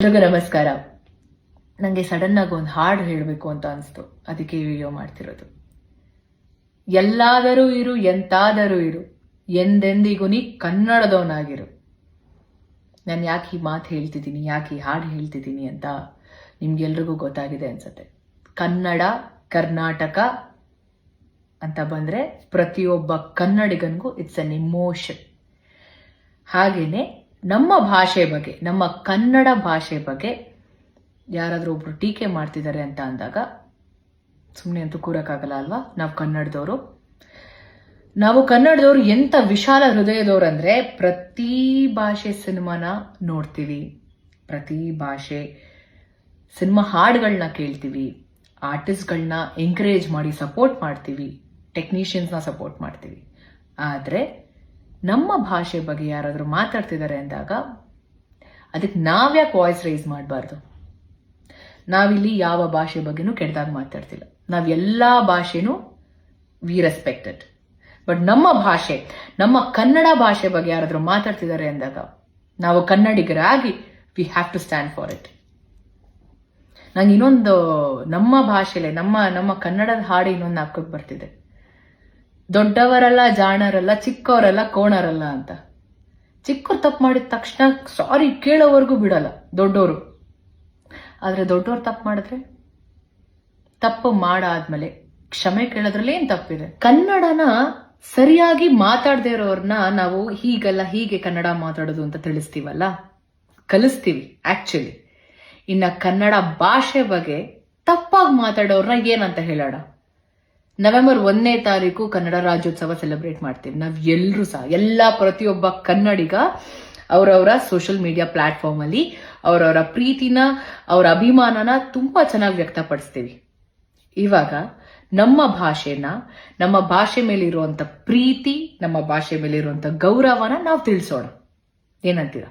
ಎಲ್ರಿಗೂ ನಮಸ್ಕಾರ. ನನಗೆ ಸಡನ್ ಆಗಿ ಒಂದು ಹಾಡು ಹೇಳಬೇಕು ಅಂತ ಅನಿಸ್ತು, ಅದಕ್ಕೆ ವಿಡಿಯೋ ಮಾಡ್ತಿರೋದು. ಎಲ್ಲಾದರೂ ಇರು, ಎಂತಾದರೂ ಇರು, ಎಂದೆಂದಿಗೂ ನೀ ಕನ್ನಡದವನಾಗಿರು. ನಾನು ಯಾಕೆ ಈ ಮಾತು ಹೇಳ್ತಿದ್ದೀನಿ, ಯಾಕೆ ಈ ಹಾಡು ಹೇಳ್ತಿದ್ದೀನಿ ಅಂತ ನಿಮ್ಗೆಲ್ರಿಗೂ ಗೊತ್ತಾಗಿದೆ ಅನ್ಸುತ್ತೆ. ಕನ್ನಡ, ಕರ್ನಾಟಕ ಅಂತ ಬಂದ್ರೆ ಪ್ರತಿಯೊಬ್ಬ ಕನ್ನಡಿಗನಿಗೂ ಇಟ್ಸ್ ಅನ್ ಇಮೋಷನ್. ಹಾಗೇನೆ ನಮ್ಮ ಭಾಷೆ ಬಗ್ಗೆ, ನಮ್ಮ ಕನ್ನಡ ಭಾಷೆ ಬಗ್ಗೆ ಯಾರಾದರೂ ಒಬ್ರು ಟೀಕೆ ಮಾಡ್ತಿದ್ದಾರೆ ಅಂತ ಅಂದಾಗ ಸುಮ್ಮನೆ ಅಂತೂ ಕೂರಕ್ಕಾಗಲ್ಲ ಅಲ್ವಾ. ನಾವು ಕನ್ನಡದವರು ಎಂಥ ವಿಶಾಲ ಹೃದಯದವ್ರು ಅಂದರೆ ಪ್ರತಿ ಭಾಷೆ ಸಿನಿಮಾನ ನೋಡ್ತೀವಿ, ಪ್ರತಿ ಭಾಷೆ ಸಿನಿಮಾ ಹಾಡುಗಳನ್ನ ಕೇಳ್ತೀವಿ, ಆರ್ಟಿಸ್ಟ್ಗಳನ್ನ ಎಂಕರೇಜ್ ಮಾಡಿ ಸಪೋರ್ಟ್ ಮಾಡ್ತೀವಿ, ಟೆಕ್ನಿಷಿಯನ್ಸ್ನ ಸಪೋರ್ಟ್ ಮಾಡ್ತೀವಿ. ಆದರೆ ನಮ್ಮ ಭಾಷೆ ಬಗ್ಗೆ ಯಾರಾದರೂ ಮಾತಾಡ್ತಿದ್ದಾರೆ ಅಂದಾಗ ಅದಕ್ಕೆ ನಾವ್ಯಾಕೆ ವಾಯ್ಸ್ ರೈಸ್ ಮಾಡಬಾರ್ದು? ನಾವಿಲ್ಲಿ ಯಾವ ಭಾಷೆ ಬಗ್ಗೆನೂ ಕೆಟ್ಟದಾಗ ಮಾತಾಡ್ತಿಲ್ಲ. ನಾವೆಲ್ಲ ಭಾಷೆನೂ ವಿ ರೆಸ್ಪೆಕ್ಟೆಡ್. ಬಟ್ ನಮ್ಮ ಭಾಷೆ, ನಮ್ಮ ಕನ್ನಡ ಭಾಷೆ ಬಗ್ಗೆ ಯಾರಾದರೂ ಮಾತಾಡ್ತಿದ್ದಾರೆ ಅಂದಾಗ ನಾವು ಕನ್ನಡಿಗರಾಗಿ we have to stand for it. ನಂಗೆ ಇನ್ನೊಂದು ನಮ್ಮ ಭಾಷೆಲೆ ನಮ್ಮ ಕನ್ನಡದ ಹಾಡು ಇನ್ನೊಂದು ಹಾಕೋಕೆ ಬರ್ತಿದೆ. ದೊಡ್ಡವರಲ್ಲ ಜಾಣರಲ್ಲ, ಚಿಕ್ಕವರಲ್ಲ ಕೋಣರಲ್ಲ ಅಂತ. ಚಿಕ್ಕವ್ರು ತಪ್ಪು ಮಾಡಿದ ತಕ್ಷಣ ಸಾರಿ ಕೇಳೋವರೆಗೂ ಬಿಡಲ್ಲ ದೊಡ್ಡವರು. ಆದ್ರೆ ದೊಡ್ಡವ್ರು ತಪ್ಪು ಮಾಡಿದ್ರೆ, ತಪ್ಪು ಮಾಡಾದ್ಮೇಲೆ ಕ್ಷಮೆ ಕೇಳೋದ್ರಲ್ಲಿ ಏನ್ ತಪ್ಪಿದೆ? ಕನ್ನಡನ ಸರಿಯಾಗಿ ಮಾತಾಡದೇ ಇರೋರ್ನ ನಾವು ಹೀಗಲ್ಲ ಹೀಗೆ ಕನ್ನಡ ಮಾತಾಡೋದು ಅಂತ ತಿಳಿಸ್ತೀವಲ್ಲ, ಕಲಿಸ್ತೀವಿ ಆಕ್ಚುಲಿ. ಇನ್ನ ಕನ್ನಡ ಭಾಷೆ ಬಗ್ಗೆ ತಪ್ಪಾಗಿ ಮಾತಾಡೋರ್ನ ಏನಂತ ಹೇಳೋಣ? ನವೆಂಬರ್ 1ನೇ ತಾರೀಕು ಕನ್ನಡ ರಾಜ್ಯೋತ್ಸವ ಸೆಲೆಬ್ರೇಟ್ ಮಾಡ್ತೀವಿ. ನಾವ್ ಎಲ್ರೂ ಸಹ, ಪ್ರತಿಯೊಬ್ಬ ಕನ್ನಡಿಗ ಅವರವರ ಸೋಷಿಯಲ್ ಮೀಡಿಯಾ ಪ್ಲಾಟ್ಫಾರ್ಮ್ ಅಲ್ಲಿ ಅವರವರ ಪ್ರೀತಿನ, ಅವರ ಅಭಿಮಾನನ ತುಂಬಾ ಚೆನ್ನಾಗಿ ವ್ಯಕ್ತಪಡಿಸ್ತೀವಿ. ಇವಾಗ ನಮ್ಮ ಭಾಷೆನ, ನಮ್ಮ ಭಾಷೆ ಮೇಲೆ ಇರುವಂತ ಪ್ರೀತಿ, ನಮ್ಮ ಭಾಷೆ ಮೇಲೆ ಇರುವಂತ ಗೌರವನ ನಾವು ತಿಳಿಸೋಣ. ಏನಂತೀರಾ?